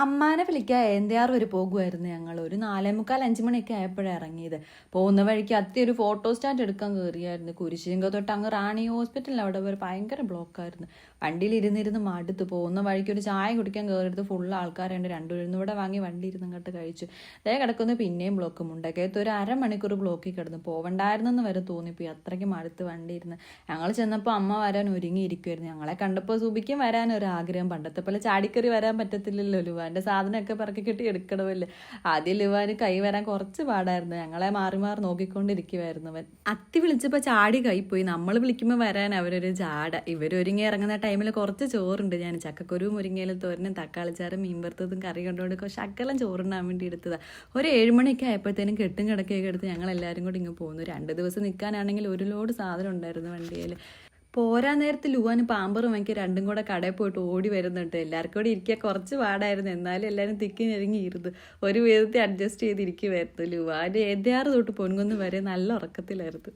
അമ്മാനെ വിളിക്കാൻ ഏന്തിയാറ് വരെ പോകുമായിരുന്നു ഞങ്ങൾ. ഒരു 4:45-5 മണിയൊക്കെ ആയപ്പോഴാണ് ഇറങ്ങിയത്. പോകുന്ന വഴിക്ക് ഒരു ഫോട്ടോ സ്റ്റാൻഡ് എടുക്കാൻ കയറിയായിരുന്നു. കുരിശിങ്ക തൊട്ട് അങ്ങ് റാണി ഹോസ്പിറ്റലിൽ അവിടെ വരെ ഭയങ്കര ബ്ലോക്കായിരുന്നു. വണ്ടിയിൽ ഇരുന്നിരുന്ന് മടുത്ത്. പോകുന്ന വഴിക്ക് ഒരു ചായ കുടിക്കാൻ കയറിയത് ഫുള്ള് ആൾക്കാരുണ്ട്. 2 ഉഴുന്നുവട വാങ്ങി വണ്ടി അങ്ങോട്ട് കഴിച്ചു. അതേ കിടക്കുന്നു പിന്നെയും ബ്ലോക്ക്. മുണ്ടക്കയത്ത് ഒരു അരമണിക്കൂർ ബ്ലോക്കിൽ കിടന്നു. പോവണ്ടായിരുന്നെന്ന് വരെ തോന്നിപ്പോയി, അത്രയ്ക്ക് മടുത്ത് വണ്ടി ഇരുന്ന്. ഞങ്ങൾ ചെന്നപ്പോൾ അമ്മ വരാൻ ഒരുങ്ങിയിരിക്കുമായിരുന്നു. ഞങ്ങളെ കണ്ടപ്പോൾ സുബിക്കും വരാൻ ഒരു ആഗ്രഹം. പണ്ടത്തെ പോലെ ചാടിക്കറി വരാൻ പറ്റത്തില്ലല്ലോ, ലുവാൻ്റെ സാധനമൊക്കെ പറക്കി കെട്ടി എടുക്കണമല്ലേ. ആദ്യം ലുവാന് കൈ വരാൻ കുറച്ച് പാടായിരുന്നു. ഞങ്ങളെ മാറി മാറി നോക്കിക്കൊണ്ടിരിക്കുമായിരുന്നു അവൻ. അത്തി വിളിച്ചപ്പോൾ ചാടി കൈപ്പോയി. നമ്മൾ വിളിക്കുമ്പോൾ വരാൻ അവരൊരു ജാട. ഇവരൊരുങ്ങി ഇറങ്ങുന്ന ടൈമിൽ കുറച്ച് ചോറുണ്ട്. ഞാൻ ചക്കക്കുരു മുരിങ്ങയിലും തോരനും തക്കാളിച്ചാറും മീൻ വറുത്തതും കറി കൊണ്ടുകൊണ്ട് ശകലം ചോറുണ്ടാൻ വേണ്ടി എടുത്തതാണ്. ഒരു 7 മണിയൊക്കെ ആയപ്പോഴത്തേനും കെട്ടും കിടക്കുകയൊക്കെ എടുത്ത് ഞങ്ങൾ എല്ലാവരും കൂടി ഇങ്ങ് പോന്നു. 2 ദിവസം നിൽക്കാനാണെങ്കിൽ ഒരു ലോഡ് സാധനം ഉണ്ടായിരുന്നു വണ്ടിയിൽ. പോരാൻ നേരത്ത് ലുവാന് പാമ്പറും വാങ്ങിക്കി 2ഉം കൂടെ കടയിൽ പോയിട്ട് ഓടി വരുന്നുണ്ട്. എല്ലാവർക്കും കൂടി ഇരിക്കാൻ കുറച്ച് പാടായിരുന്നു. എന്നാലും എല്ലാവരും തിക്കി ഞെരുങ്ങിയിരുന്നു. ഒരു വിധത്തിൽ അഡ്ജസ്റ്റ് ചെയ്തിരിക്കുമായിരുന്നു. ലുവാന് ഏതാറ് തൊട്ട് പൊൻകുന്ന് വരെ നല്ല ഉറക്കത്തിലായിരുന്നു.